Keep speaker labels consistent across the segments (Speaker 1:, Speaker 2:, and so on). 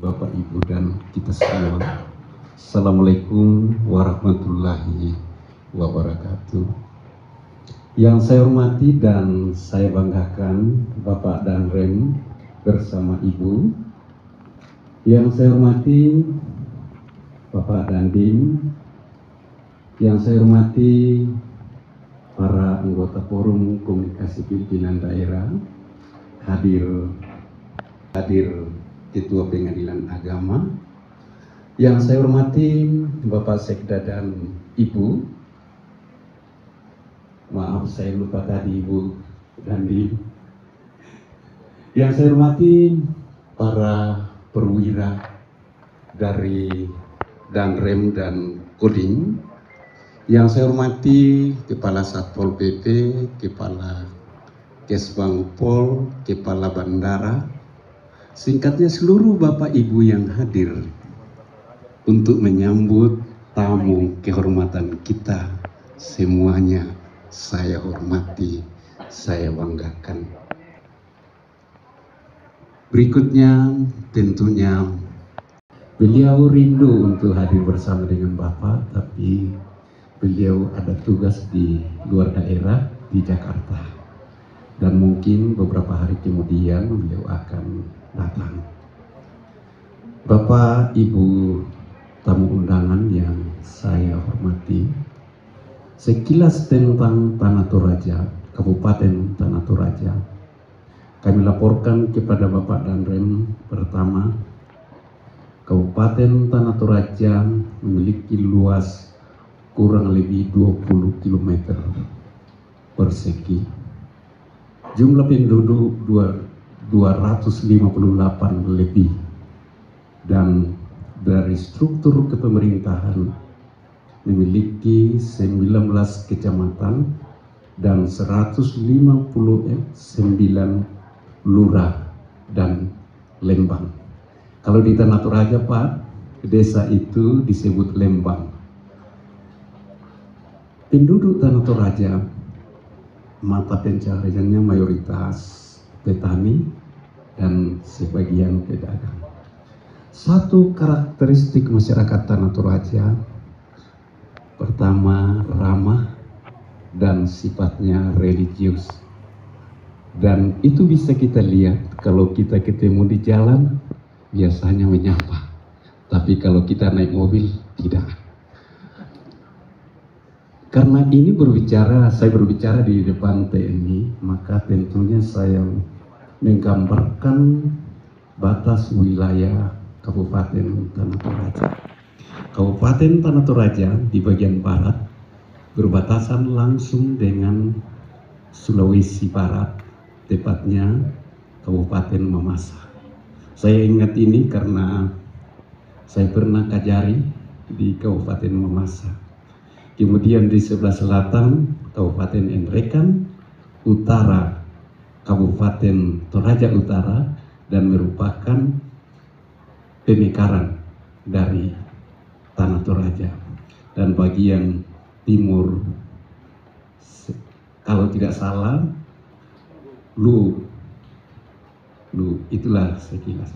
Speaker 1: Bapak, Ibu, dan kita semua. Assalamualaikum warahmatullahi wabarakatuh. Yang saya hormati dan saya banggakan Bapak dan Rem bersama Ibu. Yang saya hormati Bapak Dandim. Yang saya hormati para anggota Forum Komunikasi Pimpinan Daerah, hadir Ketua Pengadilan Agama, yang saya hormati Bapak Sekda dan Ibu. Maaf saya lupa tadi Ibu Dandim. Yang saya hormati para perwira dari Danrem dan Kodim. Yang saya hormati Kepala Satpol PP, Kepala Kesbang Pol, Kepala Bandara, singkatnya seluruh Bapak Ibu yang hadir untuk menyambut tamu kehormatan kita semuanya. Saya hormati, saya banggakan. Berikutnya tentunya beliau rindu untuk hadir bersama dengan Bapak, tapi beliau ada tugas di luar daerah di Jakarta. Dan mungkin beberapa hari kemudian beliau akan datang. Bapak, Ibu, tamu undangan yang saya hormati, sekilas tentang Tanah Toraja, Kabupaten Tanah Toraja, kami laporkan kepada Bapak Danrem. Pertama, Kabupaten Tanah Toraja memiliki luas kurang lebih 20 km persegi. Jumlah penduduk 258 lebih, dan dari struktur kepemerintahan memiliki 19 kecamatan dan 159 lurah dan lembang. Kalau di Tanah Toraja, Pak, desa itu disebut lembang. Penduduk Tanah Toraja mata pencahariannya mayoritas petani dan sebagian pedagang. Satu karakteristik masyarakat Tanah Toraja, pertama ramah dan sifatnya religius. Dan itu bisa kita lihat kalau kita ketemu di jalan, biasanya menyapa. Tapi kalau kita naik mobil, tidak. Karena ini saya berbicara di depan TNI, maka tentunya saya menggambarkan batas wilayah Kabupaten Tanah Toraja. Kabupaten Tanah Toraja di bagian barat berbatasan langsung dengan Sulawesi Barat, tepatnya Kabupaten Mamasa. Saya ingat ini karena saya pernah kajari di Kabupaten Mamasa. Kemudian di sebelah selatan Kabupaten Enrekan, utara Kabupaten Toraja Utara, dan merupakan pemekaran dari Tanah Toraja. Dan bagian timur, kalau tidak salah, itulah sekilas.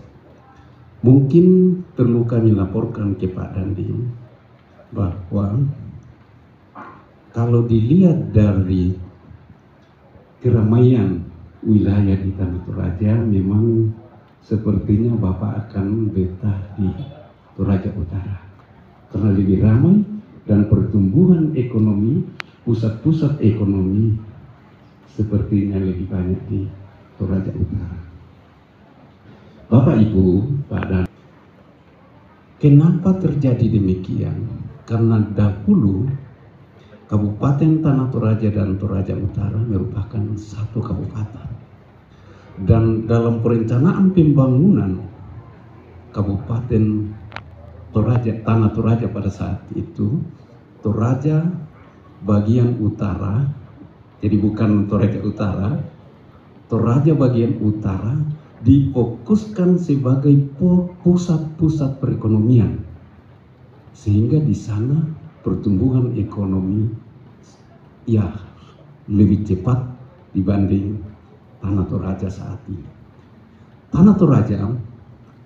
Speaker 1: Mungkin perlu kami laporkan ke Pak Dandim bahwa kalau dilihat dari keramaian wilayah di Tanah Toraja, memang sepertinya Bapak akan betah di Toraja Utara karena lebih ramai dan pertumbuhan ekonomi, pusat-pusat ekonomi sepertinya lebih banyak di Toraja Utara. Bapak, Ibu, Pak Dan, kenapa terjadi demikian? Karena dahulu Kabupaten Tanah Toraja dan Toraja Utara merupakan satu kabupaten. Dan dalam perencanaan pembangunan Kabupaten Tanah Toraja pada saat itu, Toraja bagian utara, jadi bukan Toraja Utara, Toraja bagian utara difokuskan sebagai pusat-pusat perekonomian, sehingga di sana pertumbuhan ekonomi ya lebih cepat dibanding Tanah Toraja saat ini. Tanah Toraja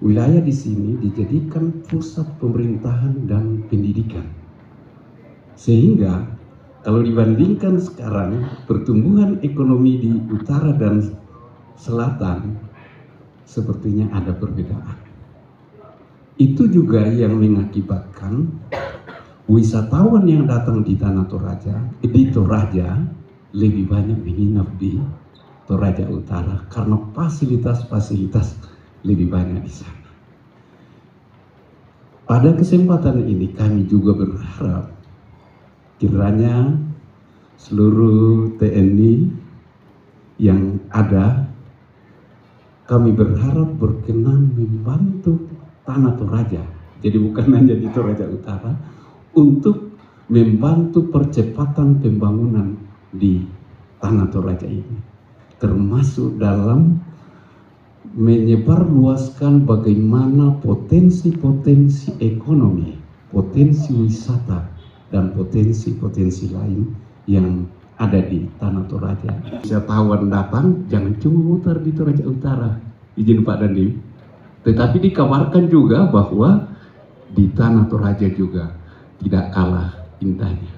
Speaker 1: wilayah di sini dijadikan pusat pemerintahan dan pendidikan. Sehingga kalau dibandingkan sekarang pertumbuhan ekonomi di utara dan selatan sepertinya ada perbedaan. Itu juga yang mengakibatkan wisatawan yang datang di Tanah Toraja, di Toraja lebih banyak menginap di Toraja Utara karena fasilitas-fasilitas lebih banyak di sana. Pada kesempatan ini kami juga berharap kiranya seluruh TNI yang ada, kami berharap berkenan membantu Tanah Toraja. Jadi bukan hanya di Toraja Utara, untuk membantu percepatan pembangunan di Tanah Toraja ini, termasuk dalam menyebarluaskan bagaimana potensi-potensi ekonomi, potensi wisata, dan potensi-potensi lain yang ada di Tanah Toraja. Wisatawan datang jangan cuma muter di Toraja Utara, izin Pak Dandim, tetapi dikabarkan juga bahwa di Tanah Toraja juga tidak kalah indahnya.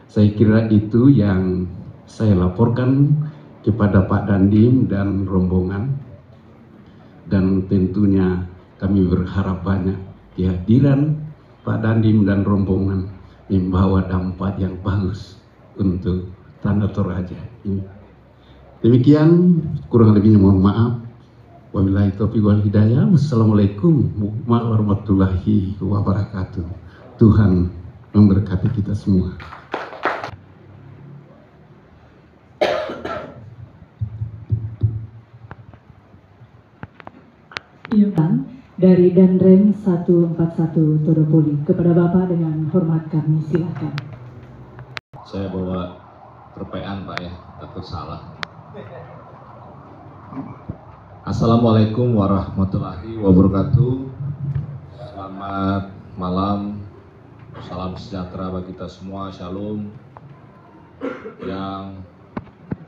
Speaker 1: Saya kira itu yang saya laporkan kepada Pak Dandim dan rombongan, dan tentunya kami berharap banyak kehadiran Pak Dandim dan rombongan membawa dampak yang bagus untuk Tanah Toraja ini. Demikian, kurang lebihnya mohon maaf. Wabillahi taufiq wal hidayah. Wassalamualaikum warahmatullahi wabarakatuh. Tuhan memberkati kita semua.
Speaker 2: Dari Danrem 141 Todopoli, kepada Bapak dengan hormat kami silakan.
Speaker 3: Saya bawa terpean Pak ya, takut salah. Assalamualaikum warahmatullahi wabarakatuh. Selamat malam, salam sejahtera bagi kita semua, shalom. Yang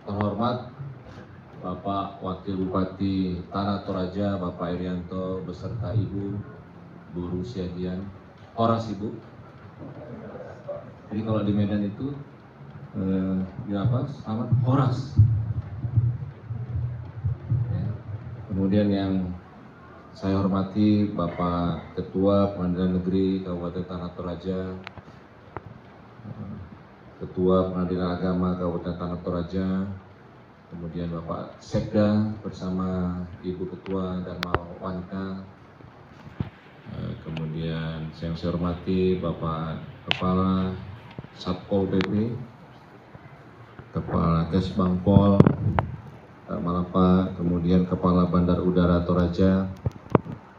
Speaker 3: terhormat Bapak Wakil Bupati Tanah Toraja, Bapak Irianto beserta Ibu, Bu Rusiadian, Horas Ibu. Jadi kalau di Medan itu selamat Horas. Ya. Kemudian yang saya hormati Bapak Ketua Pengadilan Negeri Kabupaten Tanah Toraja, Ketua Pengadilan Agama Kabupaten Tanah Toraja, kemudian Bapak Sekda bersama Ibu Ketua Dharma Wanita, kemudian yang saya hormati Bapak Kepala Satpol PP, Kepala Kesbangpol, malam Pak, kemudian Kepala Bandar Udara Toraja,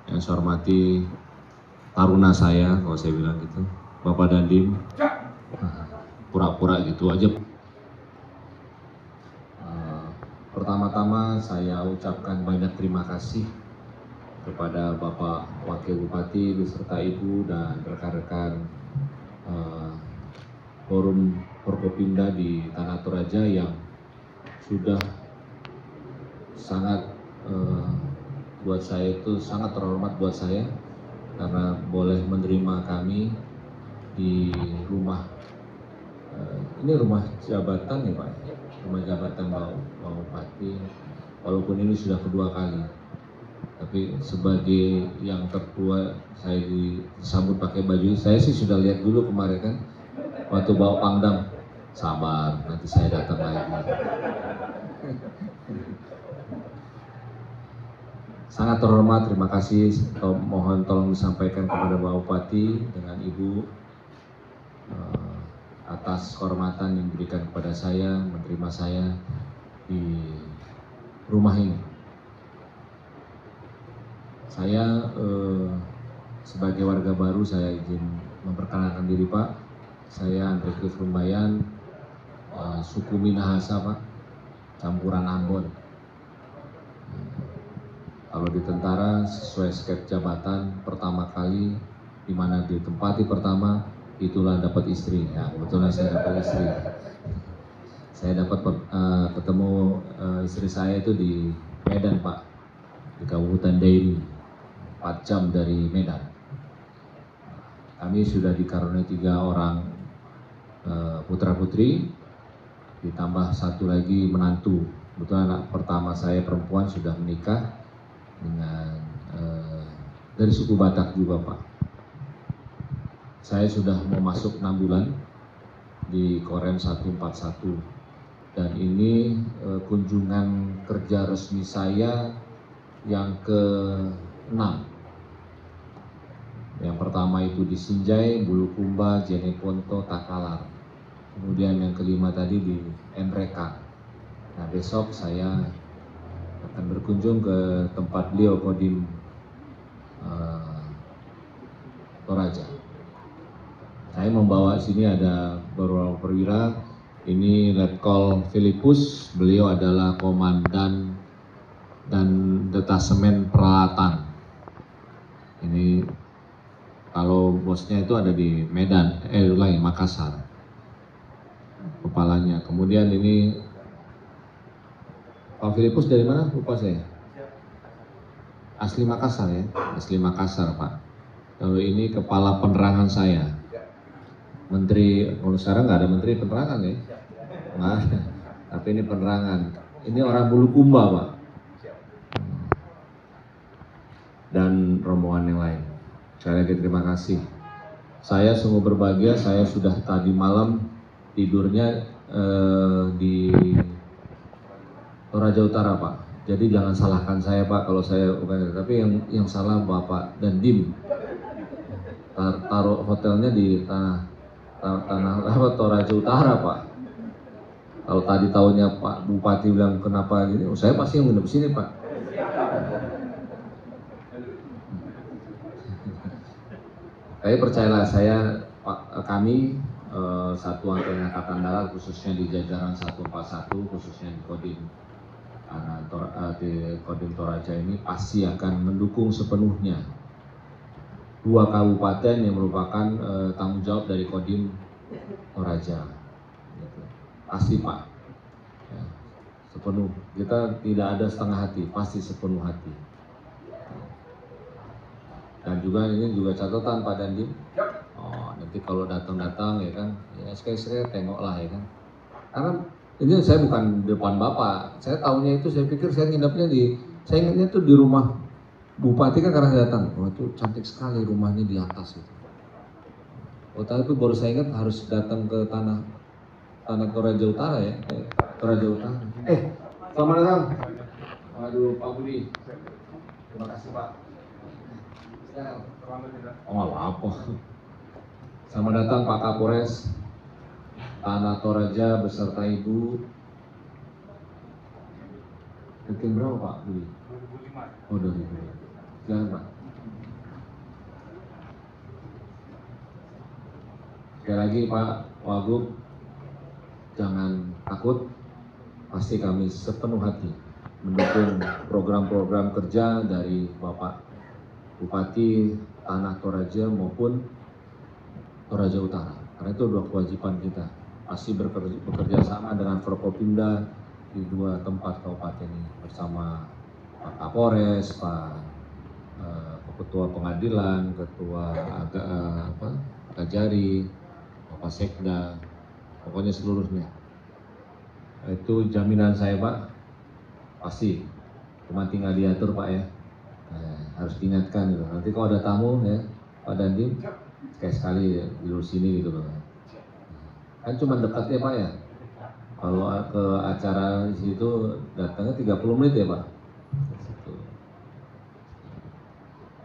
Speaker 3: yang saya hormati taruna saya, kalau saya bilang gitu, Bapak Dandim, pura-pura gitu aja. Pertama-tama saya ucapkan banyak terima kasih kepada Bapak Wakil Bupati beserta Ibu dan rekan-rekan Forum Forkopimda di Tanah Toraja yang sudah sangat buat saya itu sangat terhormat buat saya karena boleh menerima kami di rumah ini rumah jabatan ya Pak, rumah jabatan Pak Bupati, walaupun ini sudah kedua kali, tapi sebagai yang tertua saya disambut pakai baju. Saya sih sudah lihat dulu kemarin kan waktu bawa Pangdam, sabar nanti saya datang lagi. Sangat terhormat, terima kasih. Mohon tolong disampaikan kepada Bapak Bupati dengan Ibu atas kehormatan yang diberikan kepada saya, menerima saya di rumah ini. Saya sebagai warga baru, saya izin memperkenalkan diri Pak. Saya Andre Kris Lumbayan, suku Minahasa Pak, campuran Ambon. Kalau di tentara sesuai skep jabatan pertama kali di mana ditempati pertama itulah dapat istri. Ya, kebetulan saya dapat istri. Saya dapat ketemu istri saya itu di Medan Pak, di Kabupaten Dairi. 4 jam dari Medan. Kami sudah dikaruniai 3 orang putra-putri, ditambah 1 lagi menantu. Kebetulan anak pertama saya perempuan sudah menikah dengan dari suku Batak juga, Pak. Saya sudah mau masuk 6 bulan di Korem 141 dan ini kunjungan kerja resmi saya yang ke-6. Yang pertama itu di Sinjai, Bulukumba, Jeneponto, Takalar. Kemudian yang kelima tadi di Enreka. Nah, besok saya akan berkunjung ke tempat beliau Kodim Toraja. Saya membawa sini ada beberapa perwira. Ini Letkol Filipus, beliau adalah komandan dan detasemen peralatan. Ini kalau bosnya itu ada di Medan, Makassar, kepalanya. Kemudian ini Pak Filipus dari mana? Lupa saya. Asli Makassar ya, asli Makassar Pak. Lalu ini kepala penerangan saya. Menteri, kalau sekarang nggak ada menteri penerangan ya, nggak ada. Tapi ini penerangan. Ini orang Bulukumba Pak. Dan rombongan yang lain. Sekali lagi terima kasih. Saya sungguh berbahagia. Saya sudah tadi malam tidurnya di Toraja Utara Pak. Jadi jangan salahkan saya Pak kalau saya bukan, tapi yang salah Bapak dan Dim. Taruh hotelnya di tanah Toraja Utara Pak. Kalau tadi tahunya Pak Bupati bilang kenapa gini, saya pasti yang nginep sini Pak. Tapi percayalah kami Satuan TNI Angkatan Darat khususnya di jajaran 141 khususnya di Kodim Toraja ini pasti akan mendukung sepenuhnya 2 kabupaten yang merupakan tanggung jawab dari Kodim Toraja. Gitu. Pasti Pak, ya, sepenuh. Kita tidak ada setengah hati, pasti sepenuh hati. Dan juga ini juga catatan Pak Dandim. Oh, nanti kalau datang ya kan, ya sekali-sekali tengoklah ya kan. Karena ini saya bukan depan Bapak. Saya tahunya itu, saya pikir saya nginepnya saya ingatnya itu di rumah Bupati kan karena saya datang. Oh, itu cantik sekali rumahnya di atas itu. Oh, tapi baru saya ingat harus datang ke tanah Toraja Utara ya. Toraja Utara. Selamat datang. Waduh, Pak Budi. Terima kasih Pak. Oh, apa? Selamat datang Pak Kapolres Tanah Toraja beserta Ibu. Mungkin berapa Pak Budi? 2005. Oh, 2005. Silakan Pak. Sekali lagi Pak Wagub, jangan takut. Pasti kami sepenuh hati mendukung program-program kerja dari Bapak Bupati Tanah Toraja maupun Toraja Utara. Karena itu 2 kewajiban kita. Pasti bekerja sama dengan Forkopimda di 2 tempat kabupaten ini bersama Pak Kapolres, Pak Ketua Pengadilan, Ketua Kajari, Bapak Sekda, pokoknya seluruhnya. Itu jaminan saya Pak, pasti. Cuma tinggal diatur Pak ya. Harus diingatkan gitu. Nanti kalau ada tamu ya Pak Dandim, sekali-sekali di sini gitu loh. Kan cuma dekat ya Pak ya. Kalau ke acara di situ datangnya 30 menit ya Pak.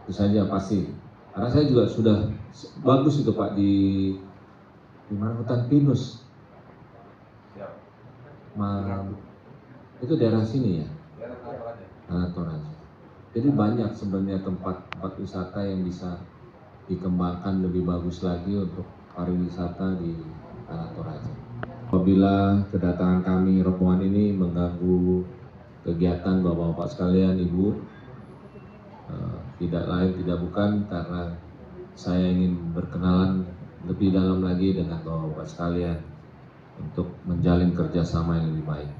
Speaker 3: Itu saja pasti. Karena saya juga sudah bagus itu Pak di mana hutan pinus. Itu daerah sini ya. Tanah Toraja. Jadi banyak sebenarnya tempat wisata yang bisa dikembangkan lebih bagus lagi untuk pariwisata di Tanah Toraja. Apabila kedatangan kami rombongan ini mengganggu kegiatan Bapak-bapak sekalian, Ibu, tidak lain tidak bukan karena saya ingin berkenalan lebih dalam lagi dengan Bapak-bapak sekalian untuk menjalin kerjasama yang lebih baik.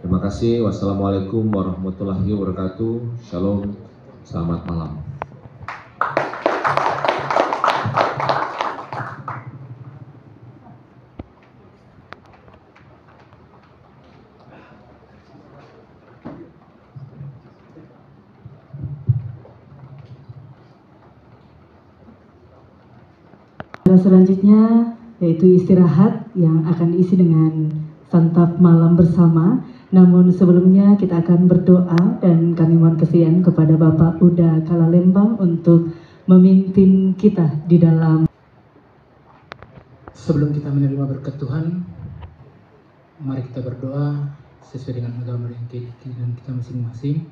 Speaker 3: Terima kasih. Wassalamualaikum warahmatullahi wabarakatuh. Shalom. Selamat malam.
Speaker 2: acara selanjutnya yaitu istirahat yang akan diisi dengan santap malam bersama. Namun sebelumnya kita akan berdoa dan kami mohon kesediaan kepada Bapak Uda Kalalembang untuk memimpin kita di dalam.
Speaker 4: Sebelum kita menerima berkat Tuhan, mari kita berdoa sesuai dengan agama dan keyakinan kita masing-masing.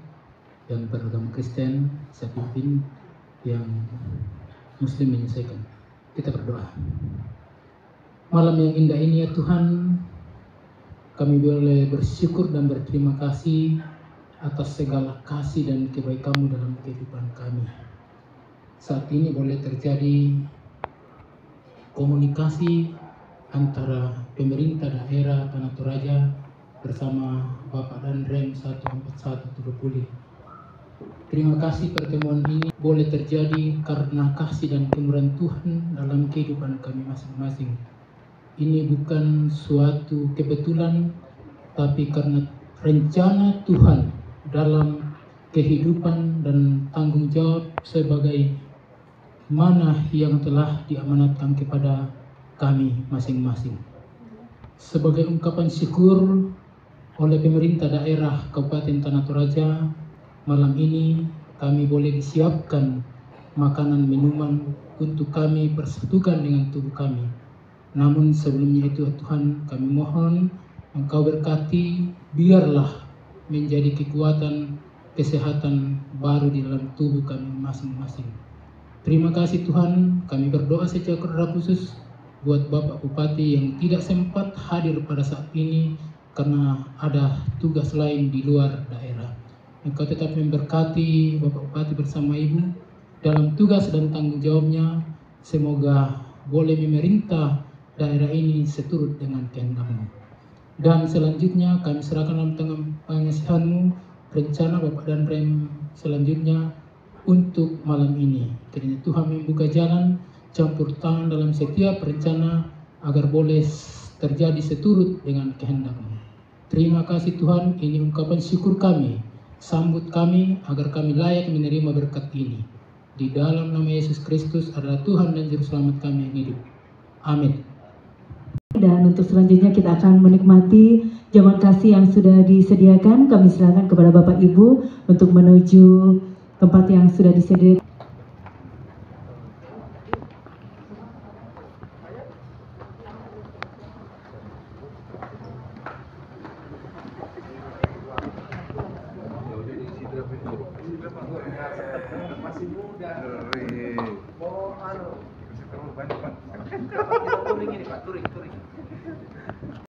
Speaker 4: Yang beragama Kristen, saya pimpin, yang Muslim menyesuaikan. Kita berdoa. Malam yang indah ini ya Tuhan, kami boleh bersyukur dan berterima kasih atas segala kasih dan kebaikan-Mu dalam kehidupan kami. Saat ini boleh terjadi komunikasi antara pemerintah daerah Tanah Toraja bersama Bapak Danrem 141 Tudopuli. Terima kasih pertemuan ini boleh terjadi karena kasih dan kemurahan Tuhan dalam kehidupan kami masing-masing. Ini bukan suatu kebetulan, tapi karena rencana Tuhan dalam kehidupan dan tanggung jawab sebagai mana yang telah diamanatkan kepada kami masing-masing. Sebagai ungkapan syukur oleh pemerintah daerah Kabupaten Tanah Toraja, malam ini kami boleh disiapkan makanan minuman untuk kami persatukan dengan tubuh kami. Namun sebelumnya itu Tuhan, kami mohon Engkau berkati, biarlah menjadi kekuatan kesehatan baru di dalam tubuh kami masing-masing. Terima kasih Tuhan, kami berdoa secara khusus buat Bapak Bupati yang tidak sempat hadir pada saat ini karena ada tugas lain di luar daerah. Engkau tetap memberkati Bapak Bupati bersama Ibu dalam tugas dan tanggung jawabnya. Semoga boleh memerintah daerah ini seturut dengan kehendak-Mu. Dan selanjutnya kami serahkan dalam tangan pengasihan-Mu rencana Bapak Danrem selanjutnya untuk malam ini. Kiranya Tuhan membuka jalan, campur tangan dalam setiap rencana agar boleh terjadi seturut dengan kehendak-Mu. Terima kasih Tuhan, ini ungkapan syukur kami. Sambut kami agar kami layak menerima berkat ini. Di dalam nama Yesus Kristus adalah Tuhan dan Juru Selamat kami yang hidup. Amin.
Speaker 2: Dan untuk selanjutnya kita akan menikmati jamuan kasih yang sudah disediakan. Kami silakan kepada Bapak Ibu untuk menuju tempat yang sudah disediakan.
Speaker 5: Masih muda. Oh, anu. Terlalu banyak, Pak. Kita kuning ini, Pak, touring.